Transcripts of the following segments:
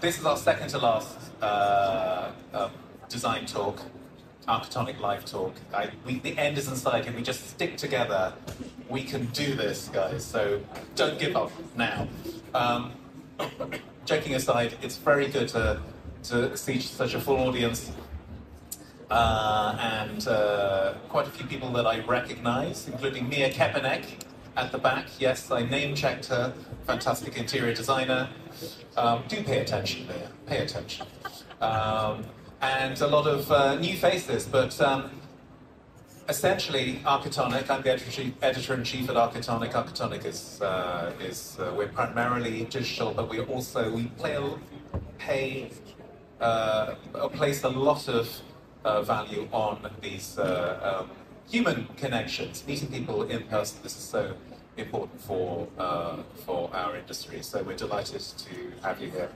This is our second to last design talk, Architonic live talk. The end is in sight. If we just stick together, we can do this, guys. So don't give up now. Joking aside, it's very good to see such a full audience. And quite a few people that I recognize, including Mia Kepenek at the back. Yes, I name-checked her, fantastic interior designer. Do pay attention, Mia, pay attention. And a lot of new faces, but essentially Architonic, I'm the editor-in-chief at Architonic. Architonic is we're primarily digital, but we place a lot of value on these human connections, meeting people in person. This is so important for our industry, so we're delighted to have you here.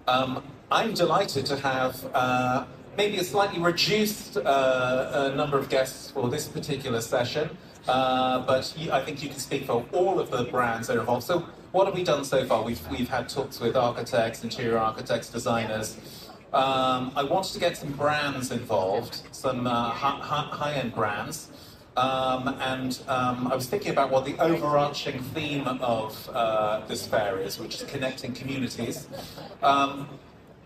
I'm delighted to have maybe a slightly reduced number of guests for this particular session, but I think you can speak for all of the brands that are involved. So what have we done so far? We've had talks with architects, interior architects, designers. I wanted to get some brands involved, some high-end brands, and I was thinking about what the overarching theme of this fair is, which is connecting communities.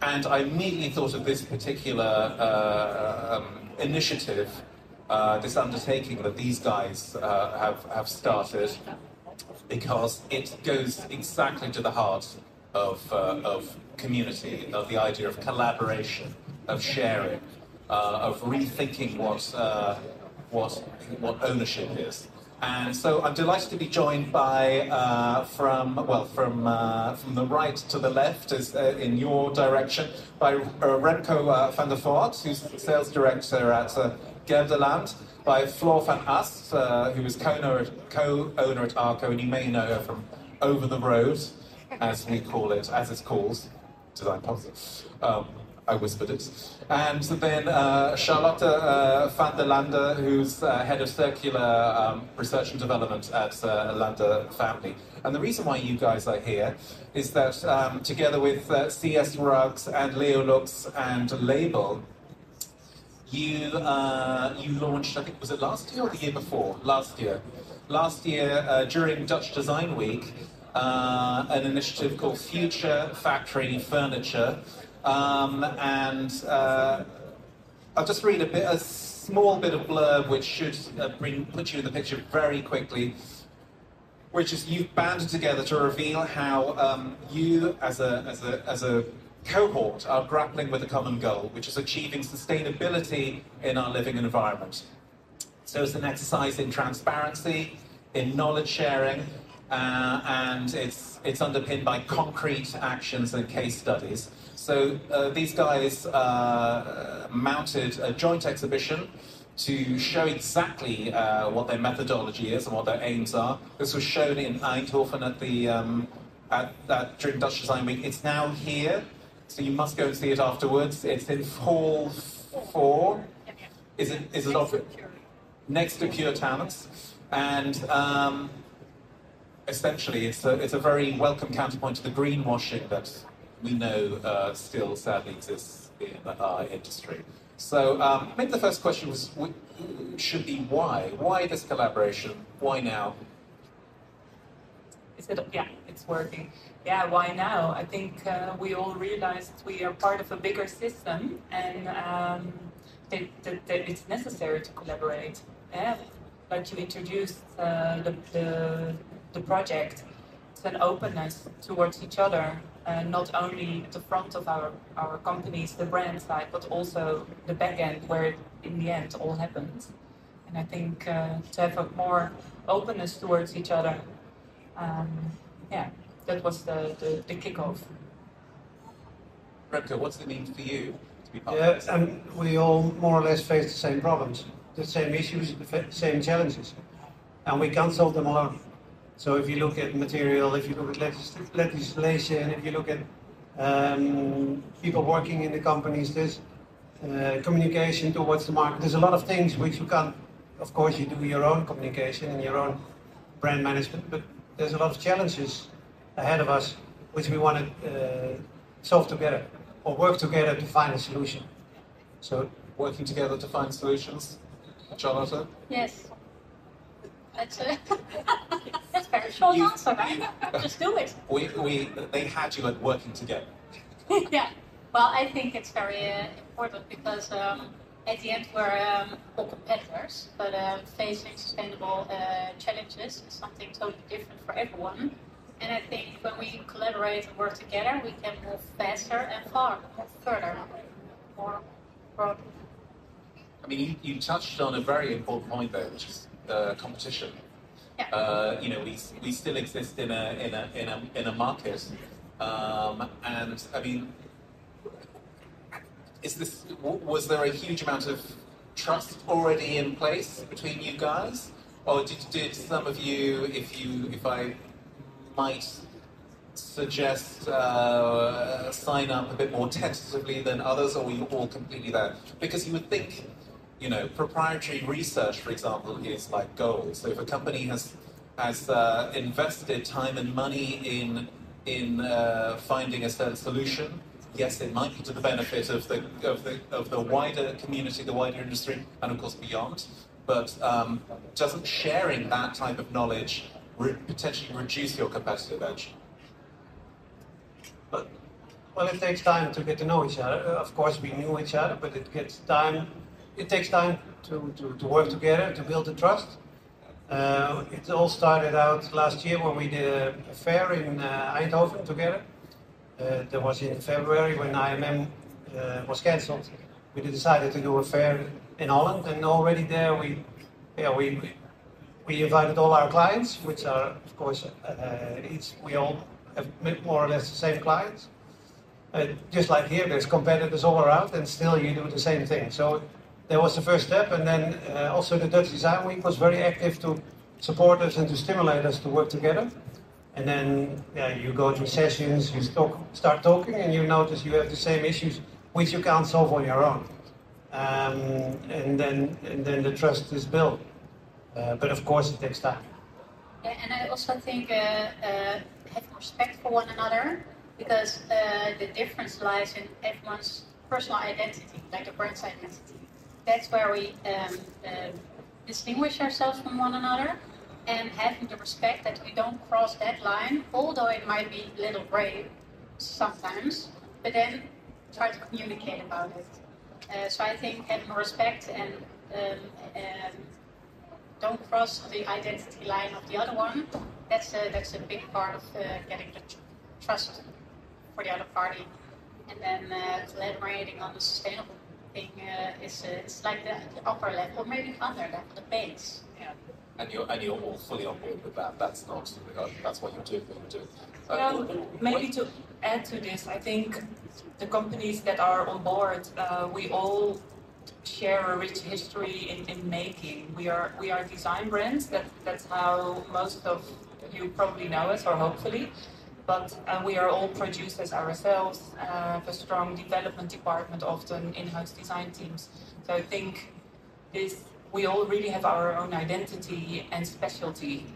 And I immediately thought of this particular initiative, this undertaking that these guys have started, because it goes exactly to the heart of community, of the idea of collaboration, of sharing, of rethinking what ownership is. And so I'm delighted to be joined by, from the right to the left, is in your direction, by Remco van der Voort, who's sales director at Gelderland, by Floor van Ast, who is co-owner at Arco, and you may know her from Over the Road, as we call it, as it's called, design policy. I whispered it. And then Charlotte van der Lande, who's head of circular research and development at Lande Family. And the reason why you guys are here is that together with CS Rugs and Leolux and Label, you launched, I think, was it last year or the year before? Last year. Last year, during Dutch Design Week, an initiative called Future Factory Furniture. And I'll just read a small bit of blurb which should put you in the picture very quickly, which is you've banded together to reveal how you as a cohort are grappling with a common goal, which is achieving sustainability in our living environment. So it's an exercise in transparency, in knowledge sharing, and it's underpinned by concrete actions and case studies. So these guys mounted a joint exhibition to show exactly what their methodology is and what their aims are. This was shown in Eindhoven during Dutch Design Week. It's now here, so you must go and see it afterwards. It's in Hall 4. Is it off next to Pure Talents? And essentially, it's a very welcome counterpoint to the greenwashing that we know still sadly exists in our industry. So maybe the first question should be why? Why this collaboration? Why now? It's working. Yeah, why now? I think we all realized we are part of a bigger system, and that it's necessary to collaborate. Yeah, like you introduced the project. It's an openness towards each other. Not only at the front of our companies, the brand side, but also the back end where it, in the end, all happens. And I think to have a more openness towards each other, that was the kickoff. Remco, what's it mean for you to be part of this? And we all more or less face the same problems, the same issues, the same challenges, and we can't solve them alone. So if you look at material, if you look at legislation, if you look at people working in the companies, there's communication towards the market. There's a lot of things which you can't, of course you do your own communication and your own brand management, but there's a lot of challenges ahead of us which we want to solve together or work together to find a solution. So working together to find solutions, Charlotte? Yes. That's a that's a very short answer, right? Just do it. They had you at working together. Yeah. Well, I think it's very important because at the end we're all competitors, but facing sustainable challenges is something totally different for everyone. And I think when we collaborate and work together, we can move faster and further, more broadly. I mean, you touched on a very important point there, which is competition. Yeah. You know, we still exist in a market, and I mean, was there a huge amount of trust already in place between you guys, or did some of you, if I might suggest, sign up a bit more tentatively than others, or were you all completely there? Because you would think, you know, proprietary research, for example, is like gold. So if a company has invested time and money in finding a certain solution, yes, it might be to the benefit of the wider community, the wider industry, and of course beyond. But doesn't sharing that type of knowledge potentially reduce your competitive edge? Well, it takes time to get to know each other. Of course, we knew each other, but it takes time to work together, to build the trust. It all started out last year when we did a fair in Eindhoven together. That was in February when IMM was cancelled. We decided to do a fair in Holland, and already there we invited all our clients, which are, of course, we all have more or less the same clients. Just like here, there's competitors all around, and still you do the same thing. So that was the first step, and then also the Dutch Design Week was very active to support us and to stimulate us to work together. And then you go to sessions, you start talking, and you notice you have the same issues which you can't solve on your own. And then the trust is built. But of course, it takes time. Yeah, and I also think having respect for one another, because the difference lies in everyone's personal identity, like the brand's identity. That's where we distinguish ourselves from one another, and having the respect that we don't cross that line, although it might be a little gray sometimes, but then try to communicate about it. So I think having respect and don't cross the identity line of the other one, that's a big part of getting the trust for the other party. And then collaborating on the sustainable thing is like the upper level, or maybe under level, the base. Yeah. And you're all fully on board with that. That's what you're doing. Well, maybe to add to this, I think the companies that are on board, we all share a rich history in making. We are design brands. That's how most of you probably know us, or hopefully. But we are all producers ourselves, have a strong development department, often in-house design teams. So I think we all really have our own identity and specialty.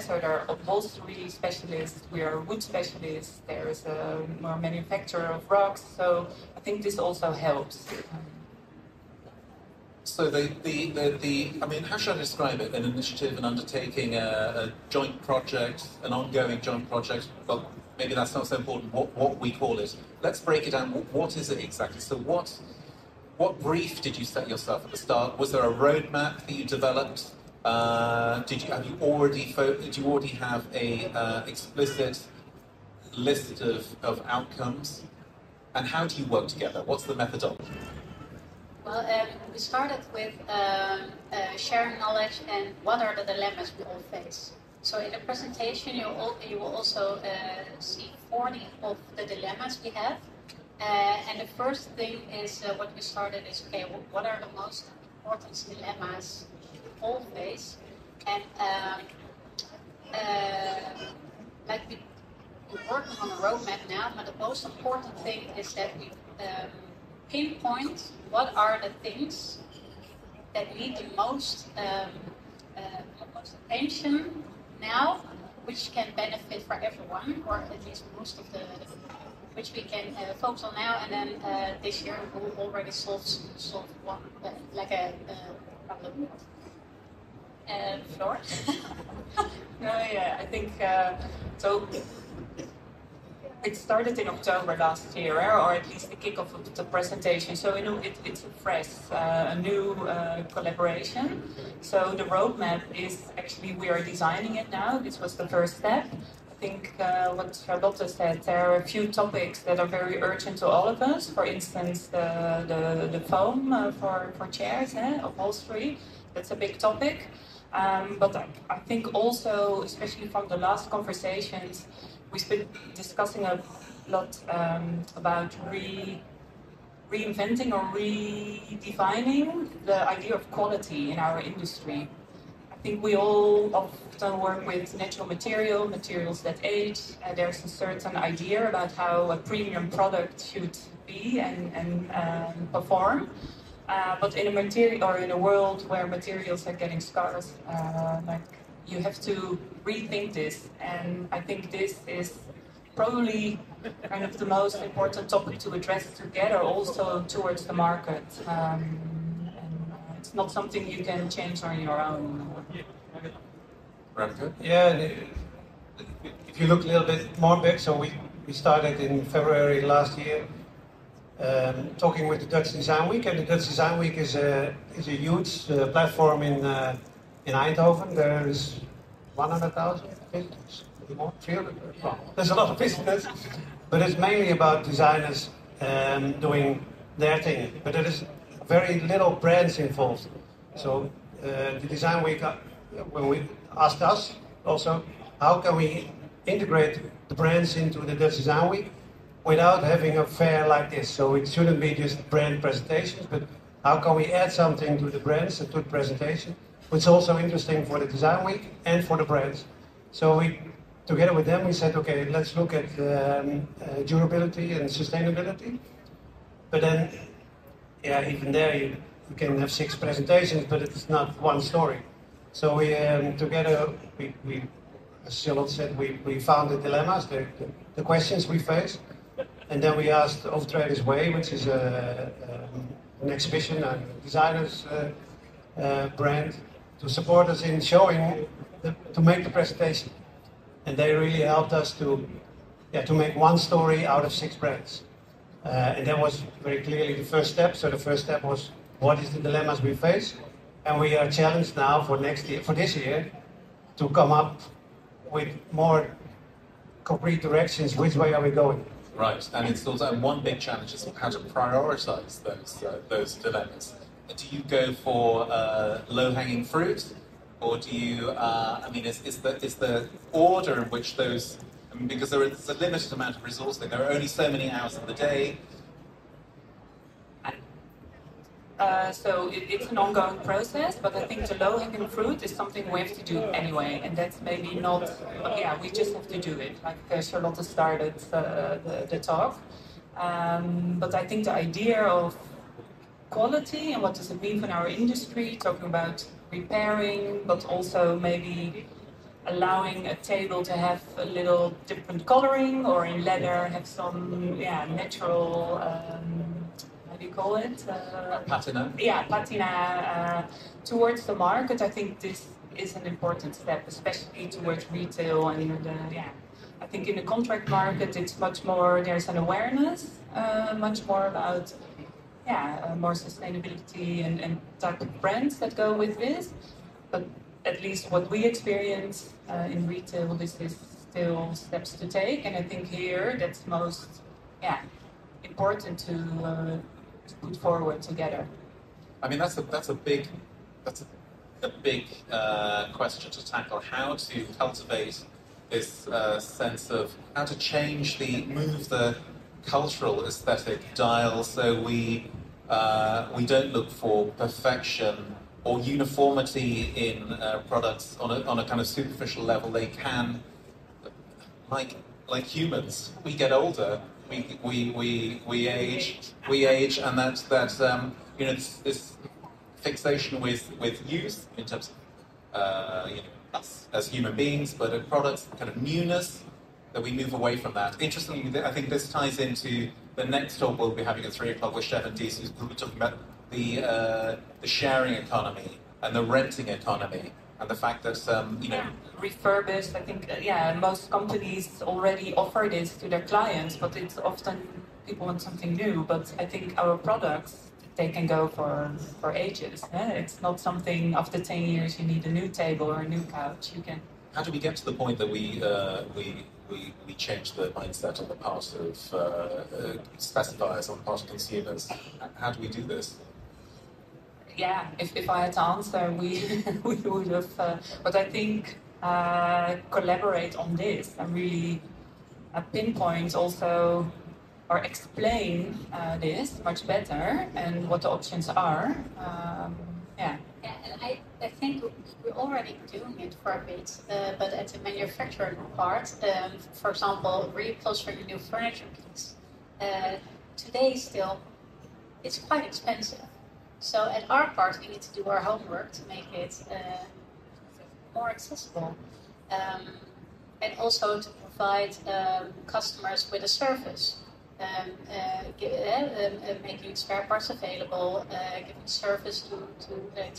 So there are upholstery specialists, we are wood specialists, there is a more manufacturer of rugs. So I think this also helps. So I mean, how should I describe it? An initiative, an undertaking, a joint project, an ongoing joint project. Well, maybe that's not so important. What we call it. Let's break it down. What is it exactly? So what brief did you set yourself at the start? Was there a roadmap that you developed? Did you already have a explicit list of outcomes? And how do you work together? What's the methodology? Well, we started with sharing knowledge and what are the dilemmas we all face. So in the presentation, you will also see 40 of the dilemmas we have. And the first thing is what we started is, okay, what are the most important dilemmas we all face? And like we're working on a roadmap now, but the most important thing is that we pinpoint what are the things that need the most attention now which can benefit for everyone, or at least most of the which we can focus on now, and then this year we will already solve one like a problem. Floor? No, yeah, I think so. It started in October last year, or at least the kickoff of the presentation. So it's a new collaboration. So the roadmap is actually, we are designing it now. This was the first step. I think what Charlotte said, there are a few topics that are very urgent to all of us. For instance, the foam for chairs, upholstery. That's a big topic. But I think also, especially from the last conversations, we've been discussing a lot about reinventing or redefining the idea of quality in our industry. I think we all often work with natural materials that age. There's a certain idea about how a premium product should be and perform. But in a world where materials are getting scarce, you have to rethink this, and I think this is probably kind of the most important topic to address together, also towards the market. And it's not something you can change on your own. Yeah, if you look a little bit more back, so we started in February last year, talking with the Dutch Design Week, and the Dutch Design Week is a huge platform in Eindhoven. There is 100,000 visitors, more, 300. Well, there's a lot of visitors, but it's mainly about designers doing their thing. But there is very little brands involved. So the Design Week, when we asked us also, how can we integrate the brands into the Dutch Design Week without having a fair like this? So it shouldn't be just brand presentations, but how can we add something to the brands and to the presentation, which is also interesting for the Design Week and for the brands. So we, together with them, we said, okay, let's look at durability and sustainability. But then, yeah, even there you can have 6 presentations, but it's not one story. So we together, as Charlotte said, we found the dilemmas, the questions we face, and then we asked Overtraders Way, which is an exhibition and designers brand, to support us in showing, to make the presentation. And they really helped us to make one story out of 6 brands. And that was very clearly the first step. So the first step was, what is the dilemmas we face? And we are challenged now for this year, to come up with more concrete directions. Which way are we going? Right, and it's also one big challenge is how to prioritise those dilemmas. Do you go for low-hanging fruit, or do you? Is the order in which those? Because there is a limited amount of resource there are only so many hours of the day. So it's an ongoing process, but I think the low-hanging fruit is something we have to do anyway, and that's maybe not. Yeah, we just have to do it. Like Charlotte started the talk, but I think the idea of quality and what does it mean for our industry, talking about repairing, but also maybe allowing a table to have a little different coloring, or in leather have some natural. How do you call it? Patina? Yeah, patina towards the market. I think this is an important step, especially towards retail. And I think in the contract market, it's much more, there's an awareness, much more about more sustainability and type of brands that go with this. But at least what we experience in retail, this is still steps to take. And I think here that's most important to put forward together. I mean, that's a big question to tackle. How to cultivate this sense of how to move the cultural aesthetic dial, so we don't look for perfection or uniformity in products on a kind of superficial level. They can, like humans, we get older. We age, and that's this fixation with youth in terms of us as human beings, but a product's kind of newness, that we move away from that. Interestingly, I think this ties into the next talk we'll be having at 3 o'clock with Stefan Dies, who's going to be talking about the sharing economy and the renting economy, and the fact that, you know... Refurbished, I think, most companies already offer this to their clients, but it's often people want something new. But I think our products, they can go for ages. It's not something after 10 years you need a new table or a new couch. You can. How do we get to the point that we change the mindset on the part of specifiers, on the part of consumers? How do we do this? Yeah, if I had to answer, we would have. But I think collaborate on this and really pinpoint also or explain this much better and what the options are. Yeah, and I think we're already doing it for a bit, but at the manufacturing part, for example, reupholstering a new furniture piece, today still, it's quite expensive. So at our part, we need to do our homework to make it more accessible, and also to provide customers with a service. Making spare parts available, giving service to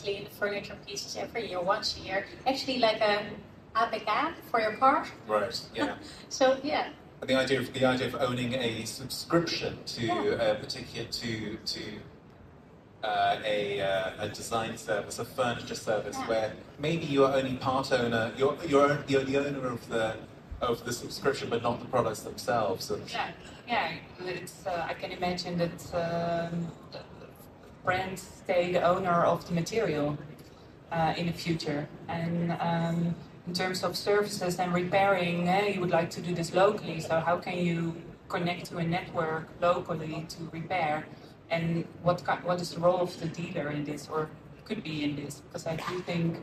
clean the furniture pieces every year, once a year. Actually, like a APK for your car. Right. Yeah. So yeah. The idea of owning a subscription to a particular a design service, a furniture service, where maybe you're only part owner, you're the owner of the subscription, but not the products themselves. And It's I can imagine that brands stay the owner of the material in the future, and in terms of services and repairing, you would like to do this locally. So how can you connect to a network locally to repair? And what is the role of the dealer in this, or could be in this? Because I do think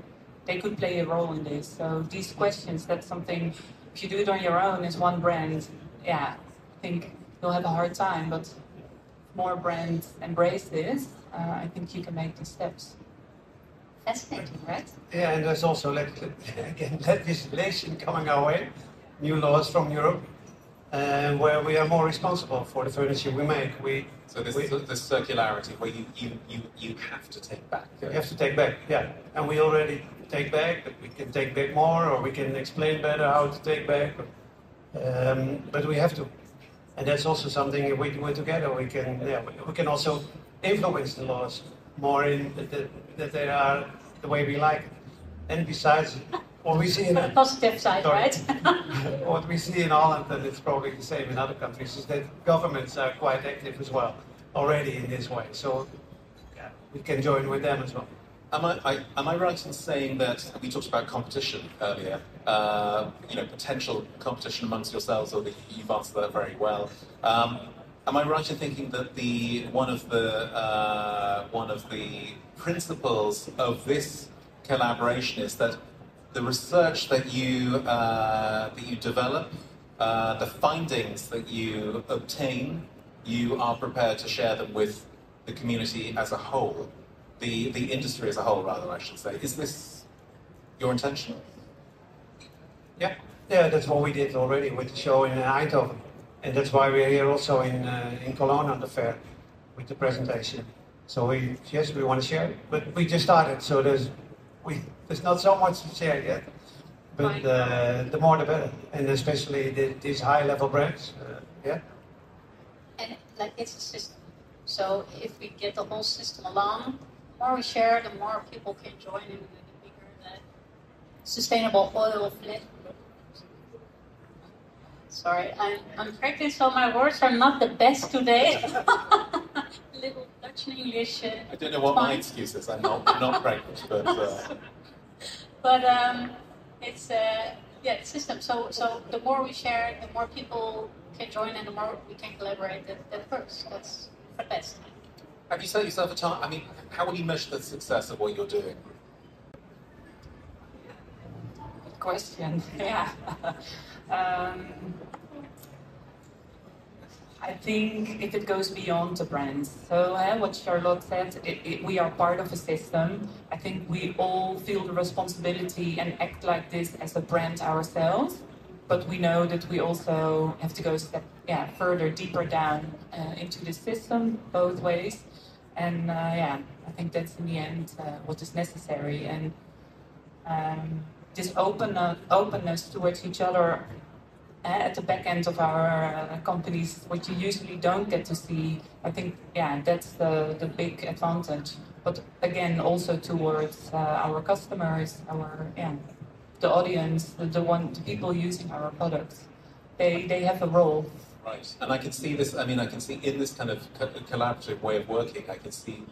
they could play a role in this. So these questions, that's something, if you do it on your own as one brand, I think you'll have a hard time. But if more brands embrace this, I think you can make these steps. Fascinating, right? Yeah, and there's also legislation coming our way, new laws from Europe, where we are more responsible for the furniture we make. So this circularity, where you have to take back. You have to take back, yeah. And we already take back, but we can take back more, or we can explain better how to take back. But we have to. And that's also something, if we do it together, we can also influence the laws more in that they are the way we like it. And besides, what we see in the positive side, right? What we see in Holland, and it's probably the same in other countries, is that governments are quite active as well already in this way. So we can join with them as well. Am I right in saying that we talked about competition earlier? Potential competition amongst yourselves, or you've answered that very well. Am I right in thinking that one of the principles of this collaboration is that the research that you develop, the findings that you obtain, you are prepared to share them with the community as a whole, the industry as a whole, rather, I should say. Is this your intention? Yeah, that's what we did already with the show in Eindhoven, and that's why we're here also in Cologne on the fair with the presentation. So we want to share it, but we just started, so there's not so much to share yet, but the more the better, and especially these high-level brands, And it's a system. So if we get the whole system along, the more we share, the more people can join in the bigger sustainable oil flip. Sorry, I'm pregnant, so my words are not the best today. Little Dutch and English. I don't know what my excuse is. I'm not pregnant, but. But it's it's system. So the more we share, the more people can join, and the more we can collaborate. That works. That's the best. Have you set yourself a target? I mean, how will you measure the success of what you're doing? Good question. Yeah. I think if it goes beyond the brands, so what Charlotte said, we are part of a system. I think we all feel the responsibility and act like this as a brand ourselves, but we know that we also have to go a step further, deeper down into the system, both ways. And I think that's in the end what is necessary. And this openness towards each other at the back end of our companies, which you usually don't get to see. I think, that's the big advantage. But again, also towards our customers, the audience, the people using our products, they have a role. Right, and I can see this. I mean, I can see in this kind of collaborative way of working, I can see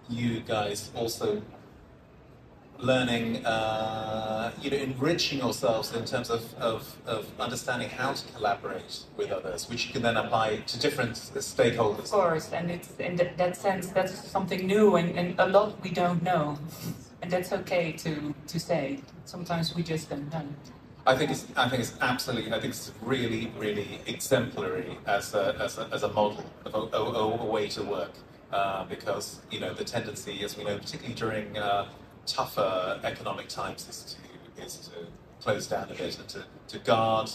you guys also learning, enriching yourselves in terms of understanding how to collaborate with others, which you can then apply to different stakeholders. Of course, and it's in that sense, that's something new and a lot we don't know. And that's okay to say. Sometimes we just don't know. I think it's absolutely. I think it's really, really exemplary as a model of a way to work, because the tendency, as we know, particularly during tougher economic times, is to close down a bit and to guard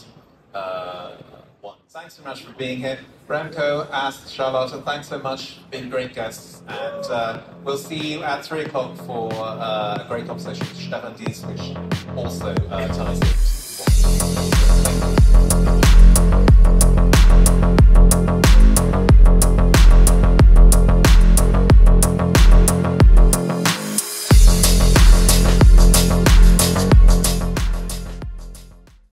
one. Thanks so much for being here, Remco, Ast, Charlotte. Thanks so much for being great guests, and we'll see you at 3 o'clock for a great conversation with Stefan Dies, which also ties in.